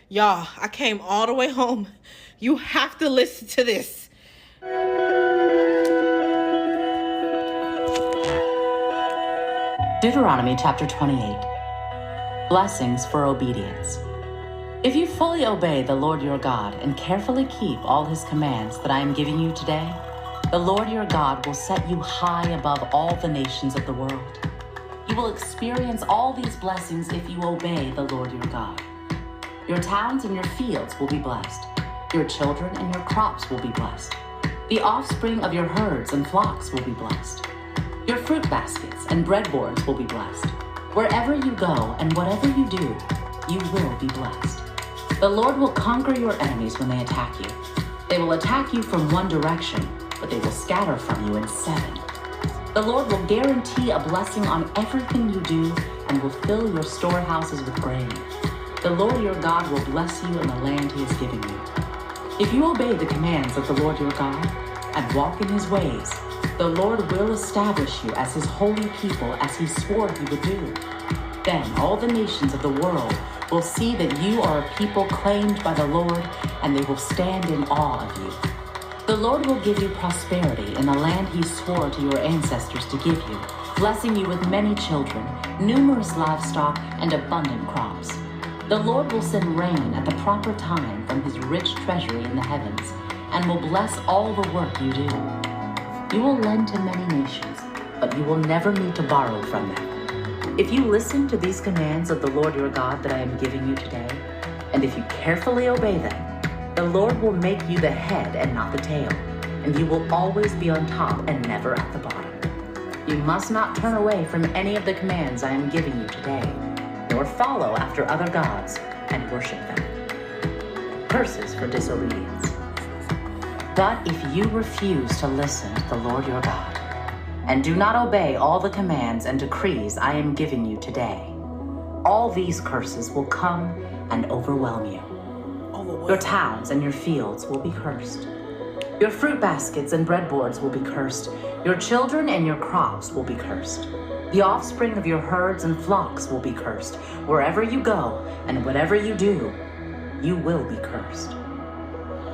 Y'all, I came all the way home. You have to listen to this. Deuteronomy chapter 28. Blessings for obedience. If you fully obey the Lord your God and carefully keep all his commands that I am giving you today, the Lord your God will set you high above all the nations of the world. You will experience all these blessings if you obey the Lord your God. Your towns and your fields will be blessed. Your children and your crops will be blessed. The offspring of your herds and flocks will be blessed. Your fruit baskets and breadboards will be blessed. Wherever you go and whatever you do, you will be blessed. The Lord will conquer your enemies when they attack you. They will attack you from one direction, but they will scatter from you in 7. The Lord will guarantee a blessing on everything you do and will fill your storehouses with grain. The Lord your God will bless you in the land he is giving you. If you obey the commands of the Lord your God and walk in his ways, the Lord will establish you as his holy people as he swore he would do. Then all the nations of the world will see that you are a people claimed by the Lord, and they will stand in awe of you. The Lord will give you prosperity in the land he swore to your ancestors to give you, blessing you with many children, numerous livestock, and abundant crops. The Lord will send rain at the proper time from his rich treasury in the heavens, and will bless all the work you do. You will lend to many nations, but you will never need to borrow from them. If you listen to these commands of the Lord your God that I am giving you today, and if you carefully obey them, the Lord will make you the head and not the tail, and you will always be on top and never at the bottom. You must not turn away from any of the commands I am giving you today, nor follow after other gods and worship them. Curses for disobedience. But if you refuse to listen to the Lord your God, and do not obey all the commands and decrees I am giving you today, all these curses will come and overwhelm you. Your towns and your fields will be cursed. Your fruit baskets and breadboards will be cursed. Your children and your crops will be cursed. The offspring of your herds and flocks will be cursed. Wherever you go and whatever you do, you will be cursed.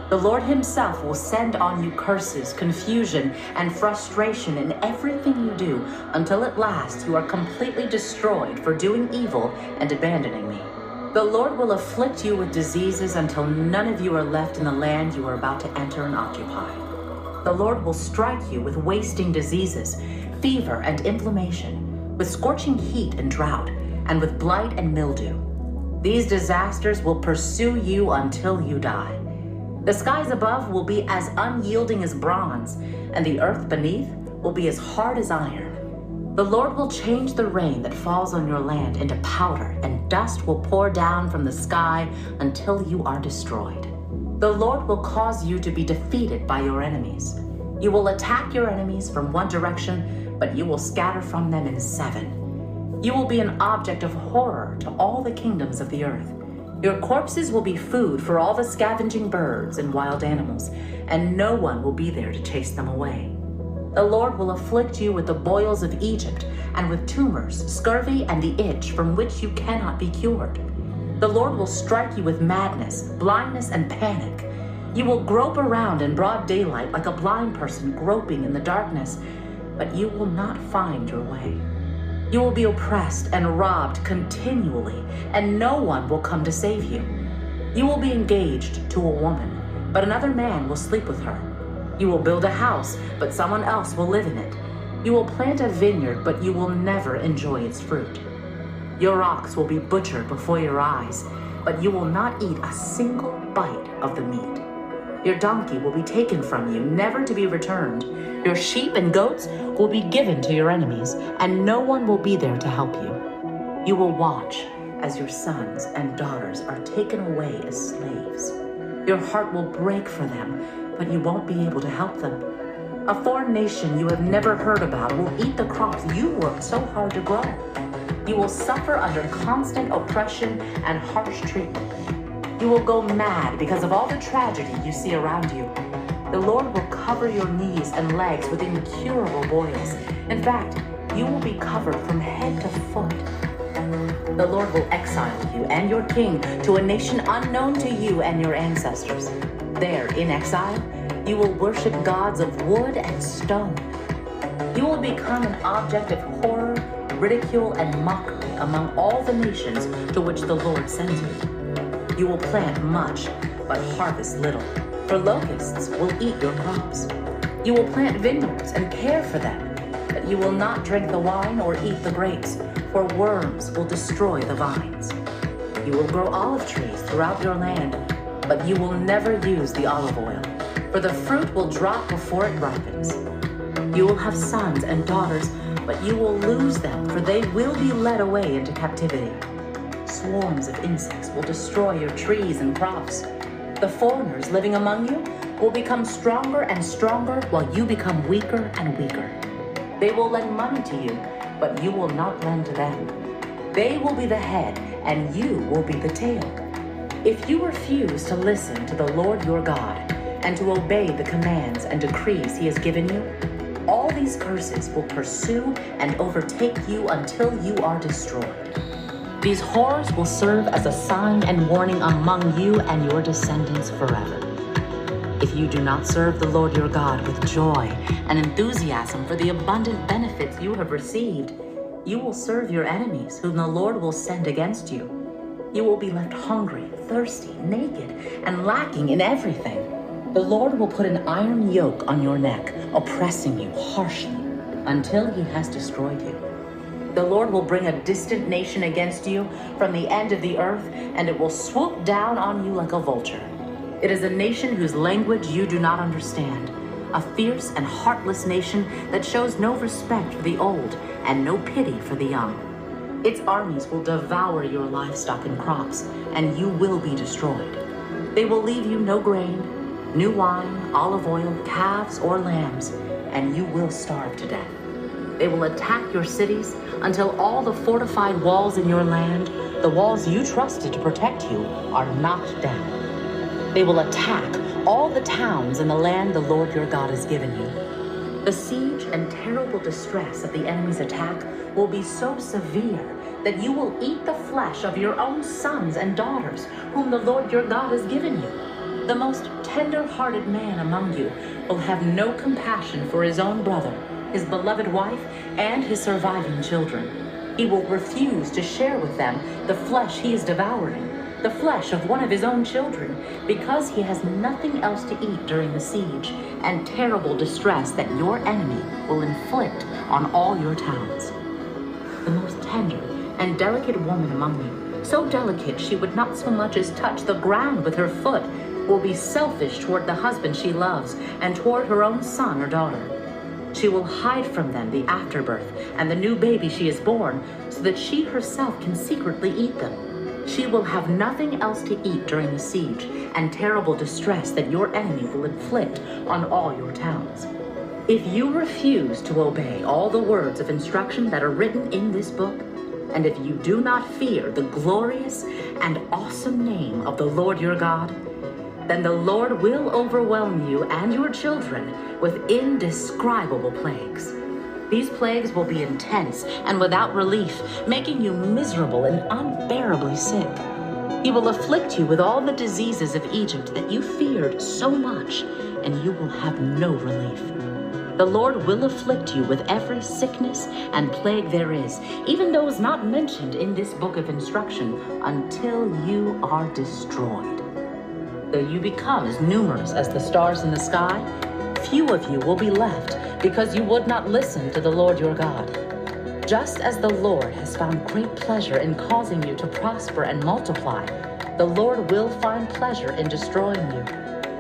The Lord himself will send on you curses, confusion, and frustration in everything you do, until at last you are completely destroyed for doing evil and abandoning me. The Lord will afflict you with diseases until none of you are left in the land you are about to enter and occupy. The Lord will strike you with wasting diseases, fever and inflammation, with scorching heat and drought, and with blight and mildew. These disasters will pursue you until you die. The skies above will be as unyielding as bronze, and the earth beneath will be as hard as iron. The Lord will change the rain that falls on your land into powder, and dust will pour down from the sky until you are destroyed. The Lord will cause you to be defeated by your enemies. You will attack your enemies from one direction, but you will scatter from them in 7. You will be an object of horror to all the kingdoms of the earth. Your corpses will be food for all the scavenging birds and wild animals, and no one will be there to chase them away. The Lord will afflict you with the boils of Egypt, and with tumors, scurvy, and the itch from which you cannot be cured. The Lord will strike you with madness, blindness, and panic. You will grope around in broad daylight like a blind person groping in the darkness, but you will not find your way. You will be oppressed and robbed continually, and no one will come to save you. You will be engaged to a woman, but another man will sleep with her. You will build a house, but someone else will live in it. You will plant a vineyard, but you will never enjoy its fruit. Your ox will be butchered before your eyes, but you will not eat a single bite of the meat. Your donkey will be taken from you, never to be returned. Your sheep and goats will be given to your enemies, and no one will be there to help you. You will watch as your sons and daughters are taken away as slaves. Your heart will break for them, but you won't be able to help them. A foreign nation you have never heard about will eat the crops you worked so hard to grow. You will suffer under constant oppression and harsh treatment. You will go mad because of all the tragedy you see around you. The Lord will cover your knees and legs with incurable boils. In fact, you will be covered from head to foot. The Lord will exile you and your king to a nation unknown to you and your ancestors. There, in exile, you will worship gods of wood and stone. You will become an object of horror, ridicule, and mockery among all the nations to which the Lord sends you. You will plant much, but harvest little, for locusts will eat your crops. You will plant vineyards and care for them, but you will not drink the wine or eat the grapes, for worms will destroy the vines. You will grow olive trees throughout your land, but you will never use the olive oil, for the fruit will drop before it ripens. You will have sons and daughters, but you will lose them, for they will be led away into captivity. Swarms of insects will destroy your trees and crops. The foreigners living among you will become stronger and stronger while you become weaker and weaker. They will lend money to you, but you will not lend to them. They will be the head, and you will be the tail. If you refuse to listen to the Lord your God and to obey the commands and decrees he has given you, all these curses will pursue and overtake you until you are destroyed. These horrors will serve as a sign and warning among you and your descendants forever. If you do not serve the Lord your God with joy and enthusiasm for the abundant benefits you have received, you will serve your enemies, whom the Lord will send against you. You will be left hungry, thirsty, naked, and lacking in everything. The Lord will put an iron yoke on your neck, oppressing you harshly until he has destroyed you. The Lord will bring a distant nation against you from the end of the earth, and it will swoop down on you like a vulture. It is a nation whose language you do not understand, a fierce and heartless nation that shows no respect for the old and no pity for the young. Its armies will devour your livestock and crops, and you will be destroyed. They will leave you no grain, new wine, olive oil, calves, or lambs, and you will starve to death. They will attack your cities until all the fortified walls in your land, the walls you trusted to protect you, are knocked down. They will attack all the towns in the land the Lord your God has given you. The siege and terrible distress of the enemy's attack will be so severe that you will eat the flesh of your own sons and daughters, whom the Lord your God has given you. The most tender-hearted man among you will have no compassion for his own brother, his beloved wife, and his surviving children. He will refuse to share with them the flesh he is devouring, the flesh of one of his own children, because he has nothing else to eat during the siege and terrible distress that your enemy will inflict on all your towns. The most tender and delicate woman among you, so delicate she would not so much as touch the ground with her foot, will be selfish toward the husband she loves and toward her own son or daughter. She will hide from them the afterbirth and the new baby she has born, so that she herself can secretly eat them. She will have nothing else to eat during the siege and terrible distress that your enemy will inflict on all your towns. If you refuse to obey all the words of instruction that are written in this book, and if you do not fear the glorious and awesome name of the Lord your God, then the Lord will overwhelm you and your children with indescribable plagues. These plagues will be intense and without relief, making you miserable and unbearably sick. He will afflict you with all the diseases of Egypt that you feared so much, and you will have no relief. The Lord will afflict you with every sickness and plague there is, even those not mentioned in this book of instruction, until you are destroyed. Though you become as numerous as the stars in the sky, few of you will be left, because you would not listen to the Lord your God. Just as the Lord has found great pleasure in causing you to prosper and multiply, the Lord will find pleasure in destroying you.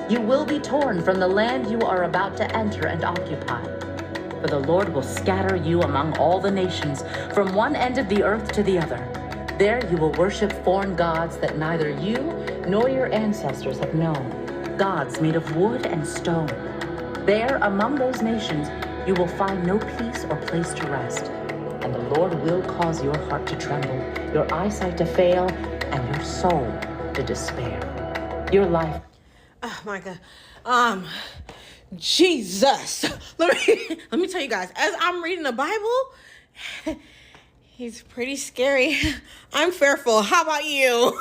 You will be torn from the land you are about to enter and occupy. For the Lord will scatter you among all the nations, from one end of the earth to the other. There you will worship foreign gods that neither you nor your ancestors have known, gods made of wood and stone. There, among those nations, you will find no peace or place to rest. And the Lord will cause your heart to tremble, your eyesight to fail, and your soul to despair. Your life. Oh my God. Jesus. Let me tell you guys, as I'm reading the Bible, He's pretty scary. I'm fearful. How about you?